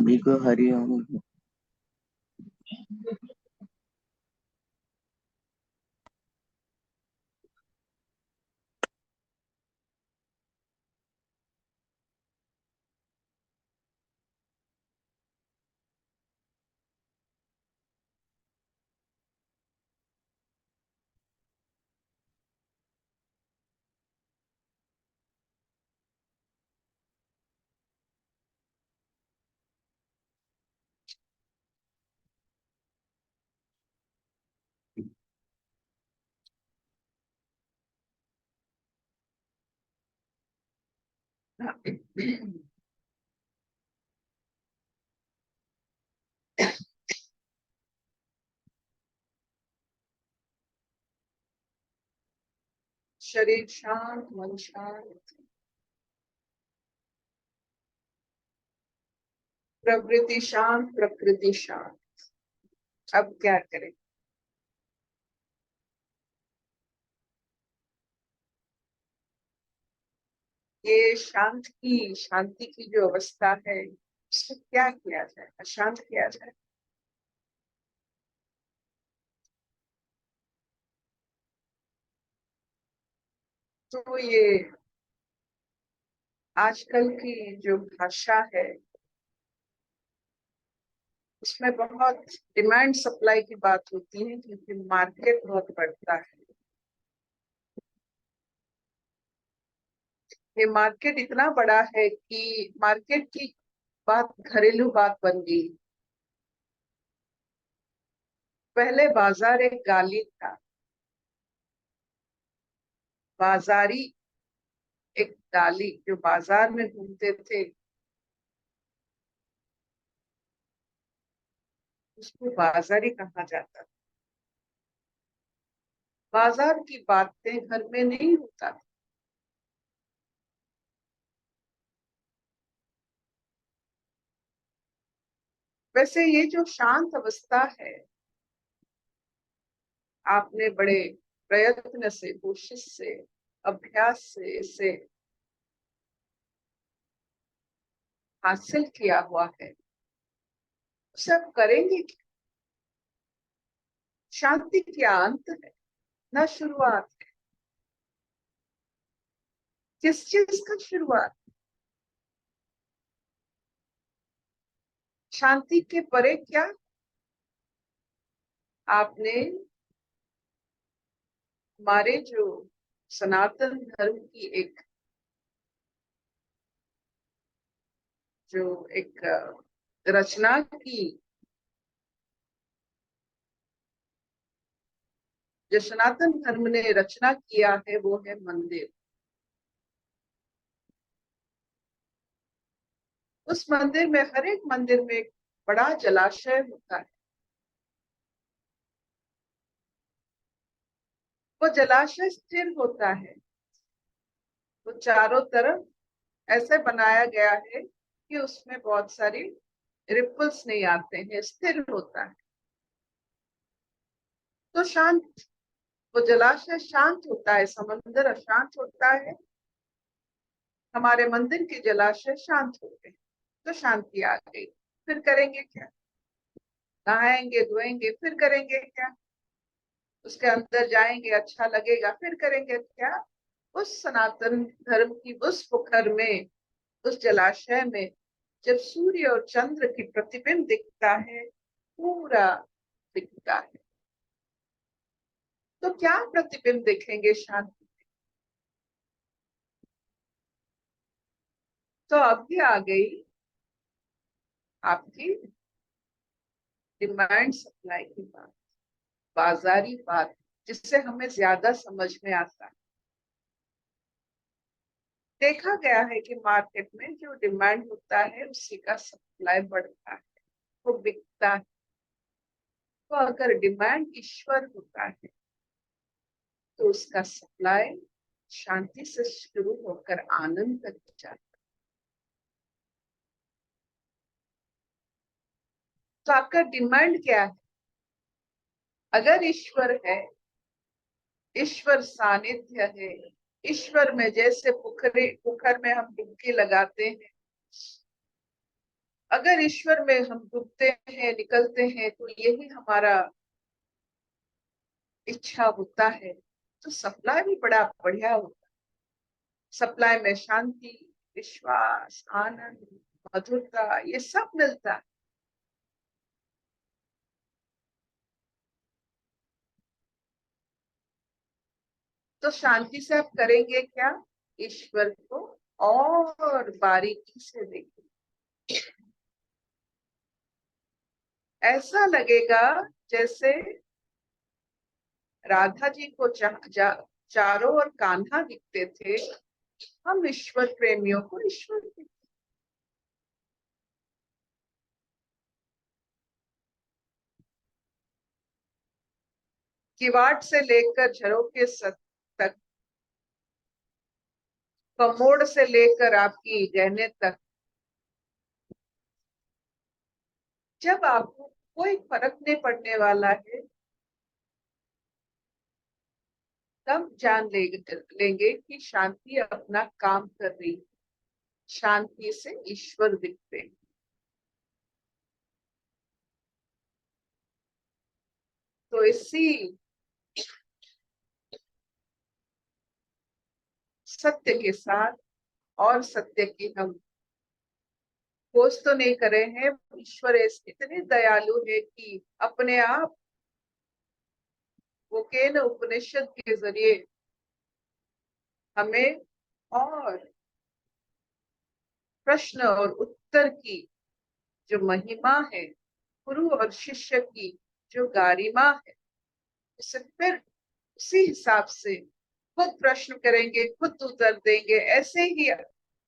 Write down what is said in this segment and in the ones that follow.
सभी को हरिओम। शरीर शांत, मन शांत, प्रवृत्ति शांत, प्रकृति शांत। अब क्या करें? ये शांति की जो अवस्था है, उसको क्या किया जाए? अशांत किया जाए। तो ये आजकल की जो भाषा है, उसमें बहुत डिमांड सप्लाई की बात होती है, क्योंकि मार्केट बहुत बढ़ता है। ये मार्केट इतना बड़ा है कि मार्केट की बात घरेलू बात बन गई। पहले बाजार एक गाली था। बाजारी एक गाली जो बाजार में घूमते थे, उसको बाजारी कहा जाता था। बाजार की बातें घर में नहीं होता था। वैसे ये जो शांत अवस्था है, आपने बड़े प्रयत्न से, कोशिश से, अभ्यास से इसे हासिल किया हुआ है। उसे आप करेंगे क्या? शांति क्या अंत है, ना शुरुआत है। किस चीज का शुरुआत? शांति के परे क्या? आपने हमारे जो सनातन धर्म की एक रचना की, जो सनातन धर्म ने रचना किया है, वो है मंदिर। उस मंदिर में, हर एक मंदिर में एक बड़ा जलाशय होता है। वो जलाशय स्थिर होता है। वो चारों तरफ ऐसे बनाया गया है कि उसमें बहुत सारी रिपल्स नहीं आते हैं, स्थिर होता है। तो शांत, वो जलाशय शांत होता है, समंदर अशांत होता है, हमारे मंदिर के जलाशय शांत होते हैं। तो शांति आ गई। फिर करेंगे क्या? नहाएंगे, धोएंगे, फिर करेंगे क्या? उसके अंदर जाएंगे, अच्छा लगेगा, फिर करेंगे क्या? उस सनातन धर्म की उस पोखर में, उस जलाशय में जब सूर्य और चंद्र की प्रतिबिंब दिखता है, पूरा दिखता है, तो क्या प्रतिबिंब देखेंगे? शांति। तो अभी आ गई आपकी डिमांड सप्लाई की बात, बाजारी बात, जिससे हमें ज्यादा समझ में आता है। देखा गया है कि मार्केट में जो डिमांड होता है, उसी का सप्लाई बढ़ता है, वो बिकता है। तो अगर डिमांड ईश्वर होता है, तो उसका सप्लाई शांति से शुरू होकर आनंद तक जाता है। तो आपका डिमांड क्या है? अगर ईश्वर है, ईश्वर सानिध्य है, ईश्वर में जैसे पुखर में हम डुबकी लगाते हैं, अगर ईश्वर में हम डूबते हैं, निकलते हैं, तो यही हमारा इच्छा होता है, तो सप्लाई भी बड़ा बढ़िया होता है। सप्लाई में शांति, विश्वास, आनंद, मधुरता, ये सब मिलता है। तो शांति से आप करेंगे क्या? ईश्वर को और बारीकी से देखें। ऐसा लगेगा जैसे राधा जी को चारों ओर कान्हा दिखते थे, हम ईश्वर प्रेमियों को ईश्वर दिखते। किवाड़ से लेकर झरोखे तक, कमोड़ से लेकर आपकी गहने तक, जब आपको कोई फर्क नहीं पड़ने वाला है, तब लेंगे कि शांति अपना काम कर रही है। शांति से ईश्वर दिखते हैं। तो इसी सत्य के साथ, और सत्य की हम खोज तो नहीं कर रहे हैं, ईश्वर इतने दयालु है कि अपने आप वो केन उपनिषद के जरिए हमें और प्रश्न और उत्तर की जो महिमा है, गुरु और शिष्य की जो गारिमा है, उसे फिर उसी हिसाब से खुद प्रश्न करेंगे, खुद उत्तर देंगे। ऐसे ही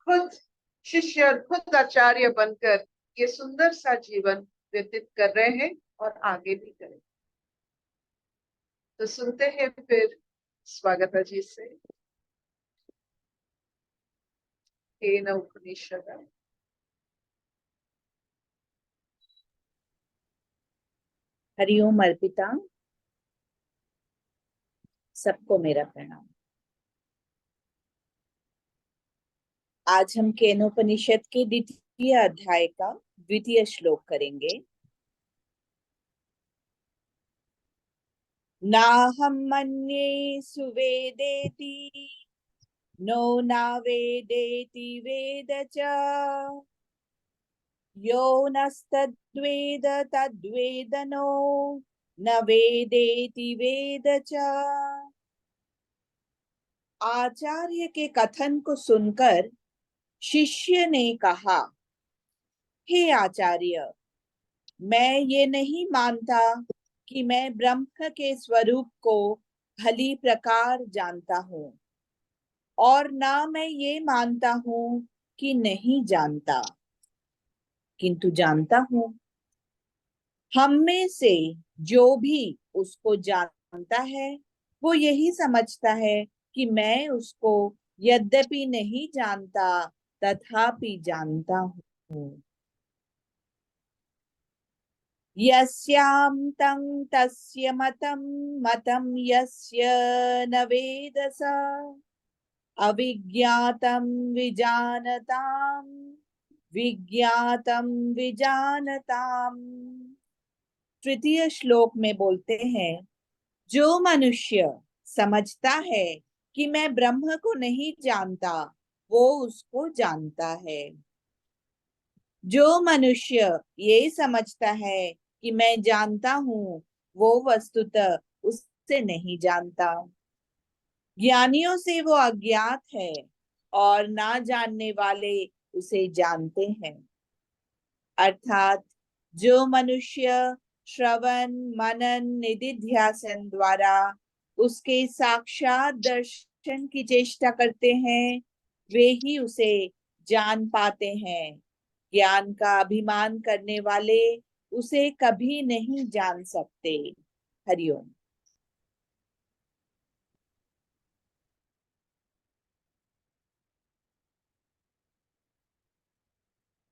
खुद शिष्य और खुद आचार्य बनकर ये सुंदर सा जीवन व्यतीत कर रहे हैं और आगे भी करें। तो सुनते हैं फिर स्वागता जी से केन उपनिषद। हरिओम अर्पिता, सबको मेरा प्रणाम। आज हम केनोपनिषद के द्वितीय अध्याय का द्वितीय श्लोक करेंगे। नाहं मन्ये सुवेदेति, नो नावेदेति वेद च, यो नस्तद्वेद तद्वेदनो न वेदेति वेद च। आचार्य के कथन को सुनकर शिष्य ने कहा, हे आचार्य, मैं ये नहीं मानता कि मैं ब्रह्म के स्वरूप को भली प्रकार जानता हूँ, और ना मैं ये मानता हूँ कि नहीं जानता, किंतु जानता हूँ। हम में से जो भी उसको जानता है, वो यही समझता है कि मैं उसको यद्यपि नहीं जानता तथापि जानता हूँ। यस्यां तं तस्य मतं, मतं यस्य न वेद स अविज्ञातं विजानताम्, विज्ञातं विजानताम्। तृतीय श्लोक में बोलते हैं, जो मनुष्य समझता है कि मैं ब्रह्म को नहीं जानता, वो उसको जानता है। जो मनुष्य ये समझता है कि मैं जानता हूँ, वो वस्तुतः उससे नहीं जानता। ज्ञानियों से वो अज्ञात है और ना जानने वाले उसे जानते हैं। अर्थात जो मनुष्य श्रवण मनन निधिध्यासन द्वारा उसके साक्षात दर्शन की चेष्टा करते हैं, वे ही उसे जान पाते हैं। ज्ञान का अभिमान करने वाले उसे कभी नहीं जान सकते। हरिओम।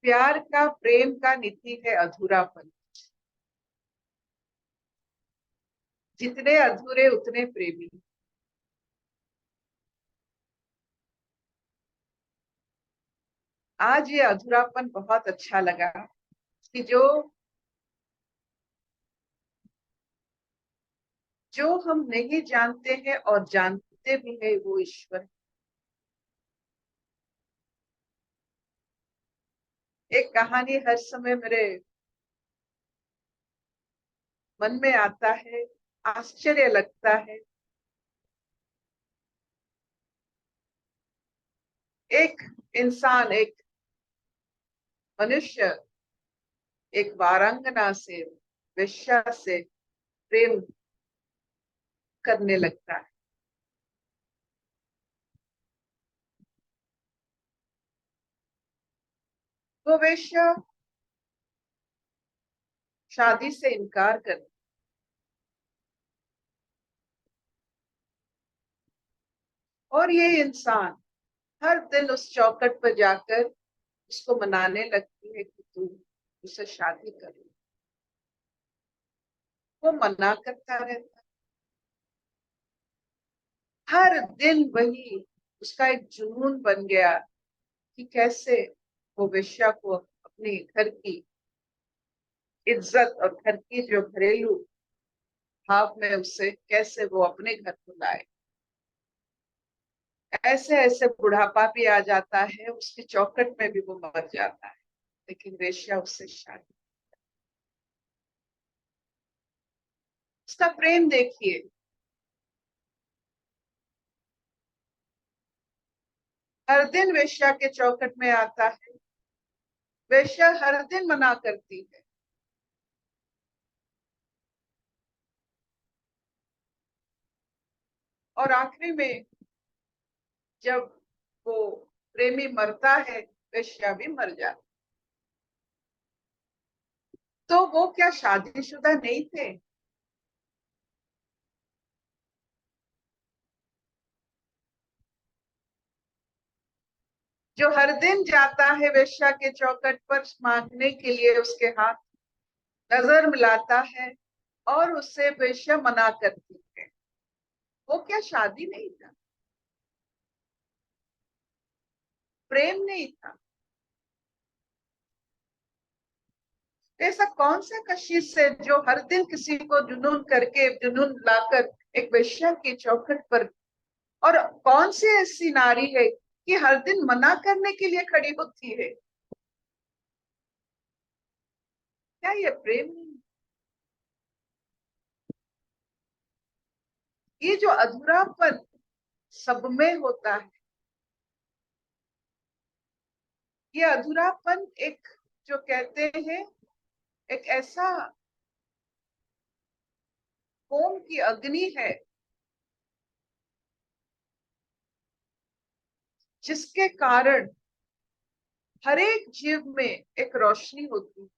प्यार का, प्रेम का नीति है अधूरापन। जितने अधूरे उतने प्रेमी। आज ये अधूरापन बहुत अच्छा लगा। कि जो हम नहीं जानते हैं और जानते भी हैं वो ईश्वर। एक कहानी हर समय मेरे मन में आता है, आश्चर्य लगता है। एक इंसान, एक मनुष्य एक वारांगना से, वेश्या से प्रेम करने लगता है। वो वेश्या शादी से इनकार कर, और ये इंसान हर दिन उस चौखट पर जाकर उसको मनाने लगती है कि तू उसे शादी कर। वो मना करता रहता, हर दिन वही उसका एक जुनून बन गया कि कैसे वो वेश्या को अपने घर की इज्जत और घर की जो घरेलू भाव में उसे कैसे वो अपने घर को लाए। ऐसे ऐसे बुढ़ापा भी आ जाता है, उसकी चौखट में भी वो मर जाता है, लेकिन वेश्या उससे शादी। उसका प्रेम देखिए, हर दिन वेश्या के चौखट में आता है, वेश्या हर दिन मना करती है, और आखिरी में जब वो प्रेमी मरता है, वेश्या भी मर जाती। तो वो क्या शादीशुदा नहीं थे? जो हर दिन जाता है वेश्या के चौखट पर मांगने के लिए, उसके हाथ नजर मिलाता है और उससे वेश्या मना करती है, वो क्या शादी नहीं था? प्रेम नहीं था? ऐसा कौन सा कशिश है जो हर दिन किसी को जुनून करके, जुनून लाकर एक वेश्या की चौखट पर, और कौन सी ऐसी नारी है कि हर दिन मना करने के लिए खड़ी होती है? क्या ये प्रेम नहीं? ये जो अधूरापन सब में होता है, ये अधूरापन एक, जो कहते हैं, एक ऐसा होम की अग्नि है जिसके कारण हर एक जीव में एक रोशनी होती है,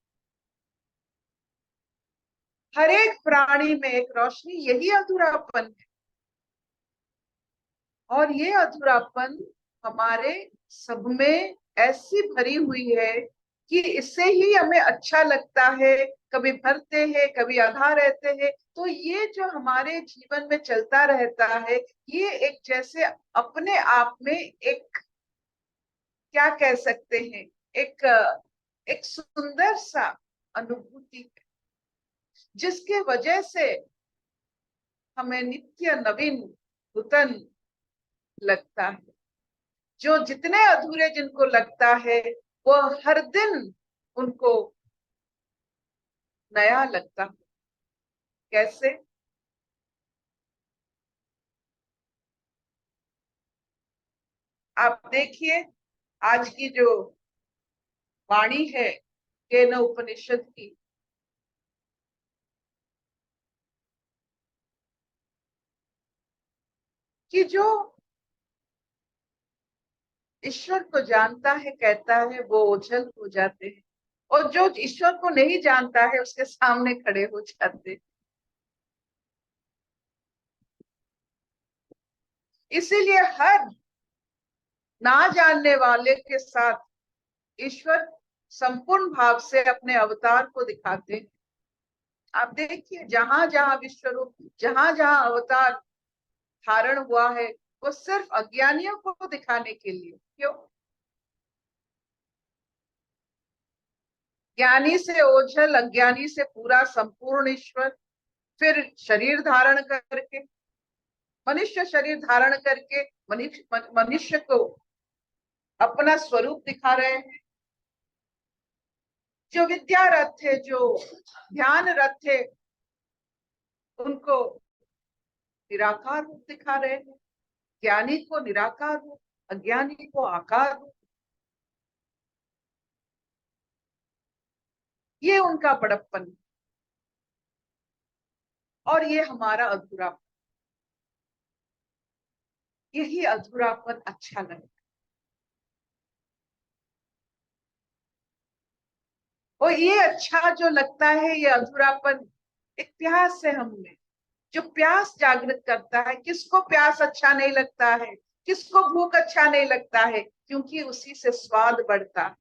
हर एक प्राणी में एक रोशनी। यही अधूरापन है, और ये अधूरापन हमारे सब में ऐसी भरी हुई है कि इससे ही हमें अच्छा लगता है। कभी भरते हैं, कभी आधा रहते हैं। तो ये जो हमारे जीवन में चलता रहता है, ये एक जैसे अपने आप में एक, क्या कह सकते हैं, एक एक सुंदर सा अनुभूति है, जिसके वजह से हमें नित्य नवीन नूतन लगता है। जो जितने अधूरे जिनको लगता है, वो हर दिन उनको नया लगता है। कैसे? आप देखिए, आज की जो वाणी है केन उपनिषद की, कि जो ईश्वर को जानता है, कहता है, वो ओझल हो जाते हैं, और जो ईश्वर को नहीं जानता है उसके सामने खड़े हो जाते हैं। इसीलिए हर ना जानने वाले के साथ ईश्वर संपूर्ण भाव से अपने अवतार को दिखाते हैं। आप देखिए, जहां जहां विश्व रूप, जहां जहां अवतार धारण हुआ है, वो सिर्फ अज्ञानियों को दिखाने के लिए। क्यों? ज्ञानी से ओझल, अज्ञानी से पूरा संपूर्ण ईश्वर, फिर शरीर धारण करके, मनुष्य शरीर धारण करके मनुष्य को अपना स्वरूप दिखा रहे हैं। जो विद्या रथ थे, जो ध्यान रथ थे, उनको निराकार रूप दिखा रहे हैं। ज्ञानी को निराकार रूप, अज्ञानी को आकार रूप। ये उनका बड़प्पन और ये हमारा अधूरापन। यही अधूरापन अच्छा लगता है। और ये अच्छा जो लगता है, ये अधूरापन एक प्यास है हमने, जो प्यास जागृत करता है। किसको प्यास अच्छा नहीं लगता है, किसको भूख अच्छा नहीं लगता है, क्योंकि उसी से स्वाद बढ़ता है।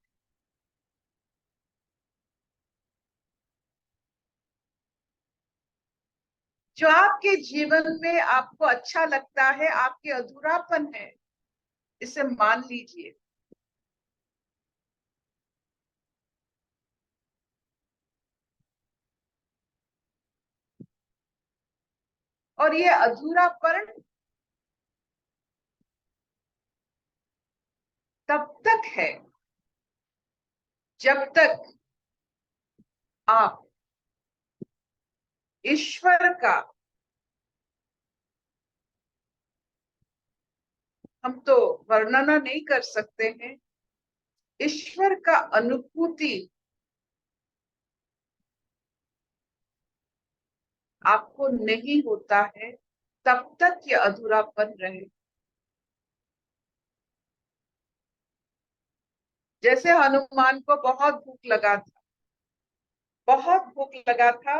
जो आपके जीवन में आपको अच्छा लगता है, आपके अधूरापन है, इसे मान लीजिए। और ये अधूरापन तब तक है जब तक आप ईश्वर का, हम तो वर्णना नहीं कर सकते हैं, ईश्वर का अनुभूति आपको नहीं होता है, तब तक ये अधूरापन रहे। जैसे हनुमान को बहुत भूख लगा था, बहुत भूख लगा था,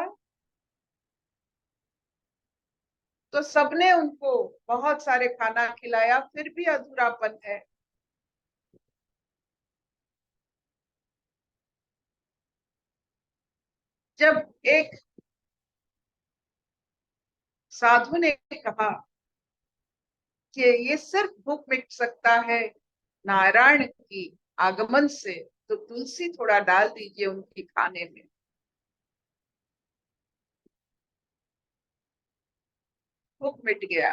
तो सबने उनको बहुत सारे खाना खिलाया, फिर भी अधूरापन है। जब एक साधु ने कहा कि ये सिर्फ भूख मिट सकता है नारायण की आगमन से, तो तुलसी थोड़ा डाल दीजिए उनके खाने में। भूख मिट गया,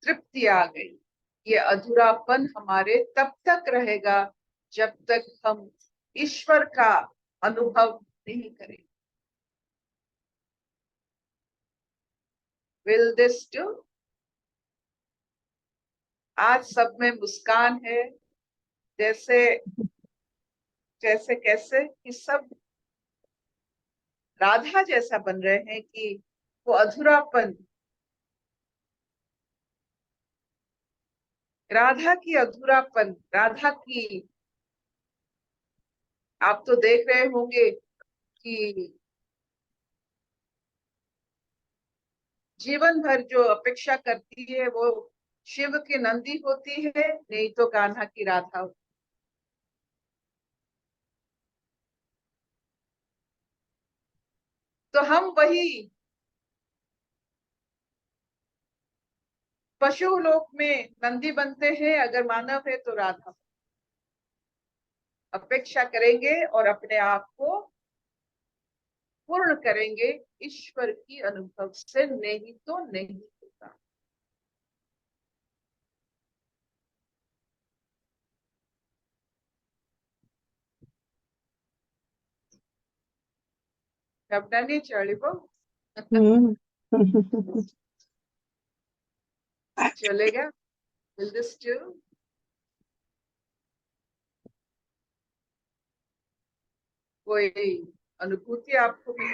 तृप्ति आ गई। ये अधूरापन हमारे तब तक रहेगा जब तक हम ईश्वर का अनुभव नहीं करें। Will this do? आज सब में मुस्कान है, जैसे जैसे कैसे कि सब राधा जैसा बन रहे हैं कि वो अधूरापन, राधा की अधूरापन, राधा की, आप तो देख रहे होंगे कि जीवन भर जो अपेक्षा करती है वो शिव की नंदी होती है, नहीं तो कान्हा की राधा होती। तो हम वही पशु लोक में नंदी बनते हैं, अगर मानव है तो राधा। अपेक्षा करेंगे और अपने आप को पूर्ण करेंगे ईश्वर की अनुभव से, नहीं तो नहीं होता। नहीं चलिए हम्म। चलेगा। Will this do? कोई अनुभूति आपको भी?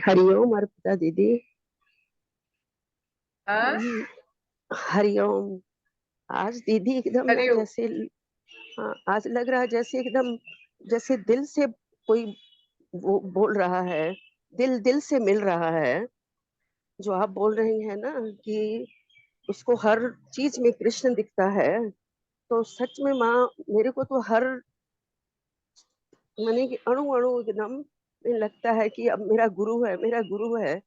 हरिओम अर्पिता दीदी। हाँ, हरिओम। आज दीदी एकदम ना हरिओम। जैसे, हाँ, आज लग रहा है जैसे एकदम, जैसे दिल से कोई वो बोल रहा है, दिल दिल से मिल रहा है। जो आप बोल रही हैं ना कि उसको हर चीज में कृष्ण दिखता है, तो सच में माँ, मेरे को तो हर, माने कि अणु अणु एकदम में लगता है कि अब मेरा गुरु है, मेरा गुरु है।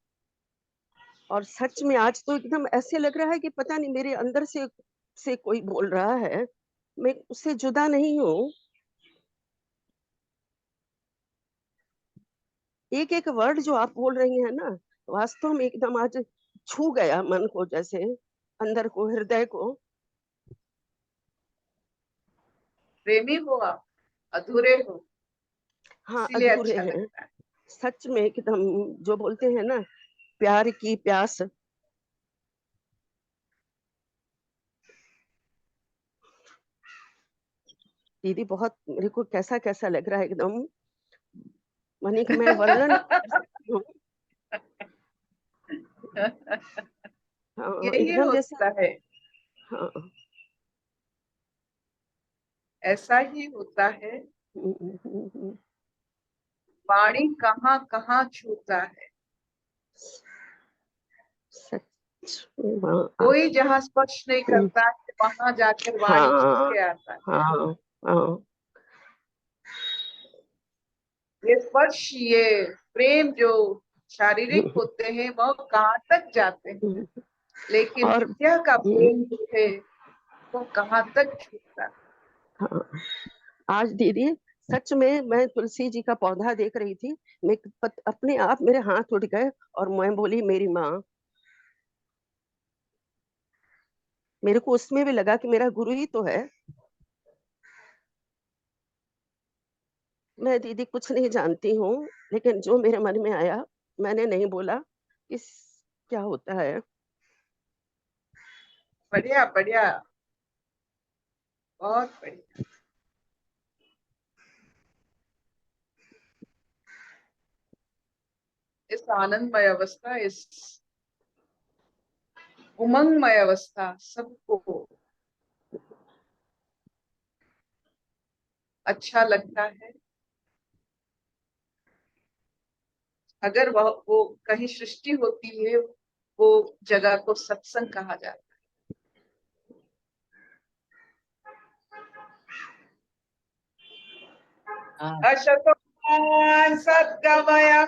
और सच में आज तो एकदम ऐसे लग रहा है कि पता नहीं मेरे अंदर से से कोई बोल रहा है, मैं उससे जुदा नहीं हूँ। एक-एक वर्ड जो आप बोल रही हैं ना, वास्तव में एकदम आज छू गया मन को, जैसे अंदर को, हृदय को। प्रेमी हो आप, अधूरे हो, हाँ, इसीलिए अधूरे अच्छा हैं। लगता है। सच में एकदम, जो बोलते हैं ना, प्यार की प्यास। दीदी बहुत मेरे को कैसा-कैसा लग रहा है एकदम, माने कि मैं वर्णन नहीं कर सकती हूँ। हाँ, यही एकदम जैसे। होता है, हाँ। ऐसा ही होता है। हुँ, हुँ, हुँ, हुँ। वाणी कहाँ कहाँ छूता है। सच में वहाँ कोई जहाँ स्पर्श नहीं हुँ, करता है, वहां जाकर वाणी छू हाँ, के आता है। हाँ, हाँ। ये स्पर्श, ये प्रेम जो हुँ, शारीरिक होते हैं, वह कहाँ तक जाते हैं, हुँ, लेकिन और विद्या का हुँ, प्रेम जो है वो कहाँ तक छूता है। हाँ। आज दीदी सच में मैं तुलसी जी का पौधा देख रही थी, मैं अपने आप मेरे हाथ उठ गए और मैं बोली मेरी माँ। मेरे को उसमें भी लगा कि मेरा गुरु ही तो है। मैं दीदी कुछ नहीं जानती हूँ, लेकिन जो मेरे मन में आया मैंने नहीं बोला। इस क्या होता है। बढ़िया बढ़िया, बहुत बढ़िया। इस आनंदमय अवस्था, इस उमंगमय अवस्था सबको अच्छा लगता है। अगर वह वो कहीं सृष्टि होती है, वो जगह को सत्संग कहा जाता हाँ। है। असतोमान सद्गमय,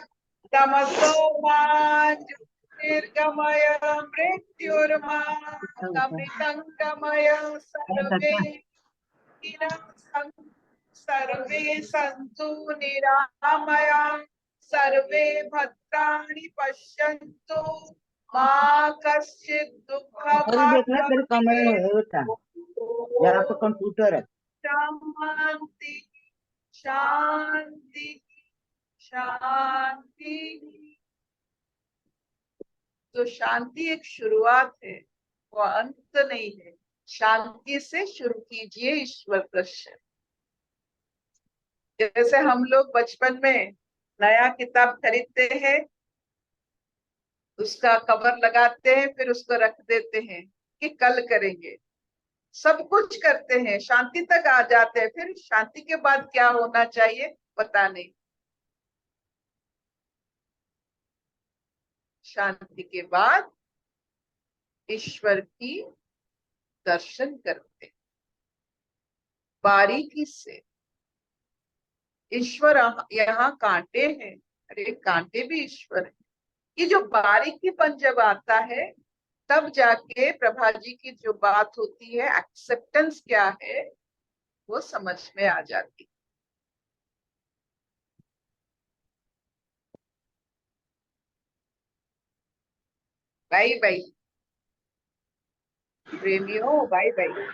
तमसो मा ज्योतिर्गमय, मृत्युर्मामृतं गमय। सर्वे सन्तु निरामया, सर्वे भद्राणि पश्यन्तु, मा कश्चित् उधर दुःखभाग् देखना तेरे कमरे में होता, जहाँ पे भवेत्। कंप्यूटर है। शांति शांति शांति। तो शांति एक शुरुआत है, वो अंत नहीं है। शांति से शुरू कीजिए ईश्वर दर्शन। जैसे हम लोग बचपन में नया किताब खरीदते हैं, उसका कवर लगाते हैं, फिर उसको रख देते हैं कि कल करेंगे। सब कुछ करते हैं, शांति तक आ जाते हैं, फिर शांति के बाद क्या होना चाहिए पता नहीं। शांति के बाद ईश्वर की दर्शन करते हैं बारीकी से। ईश्वर यहाँ कांटे हैं, अरे कांटे भी ईश्वर है। ये जो बारीकीपन जब आता है, तब जाके प्रभा जी की जो बात होती है, एक्सेप्टेंस क्या है, वो समझ में आ जाती। बाई बाई प्रेमियों, बाई बाई।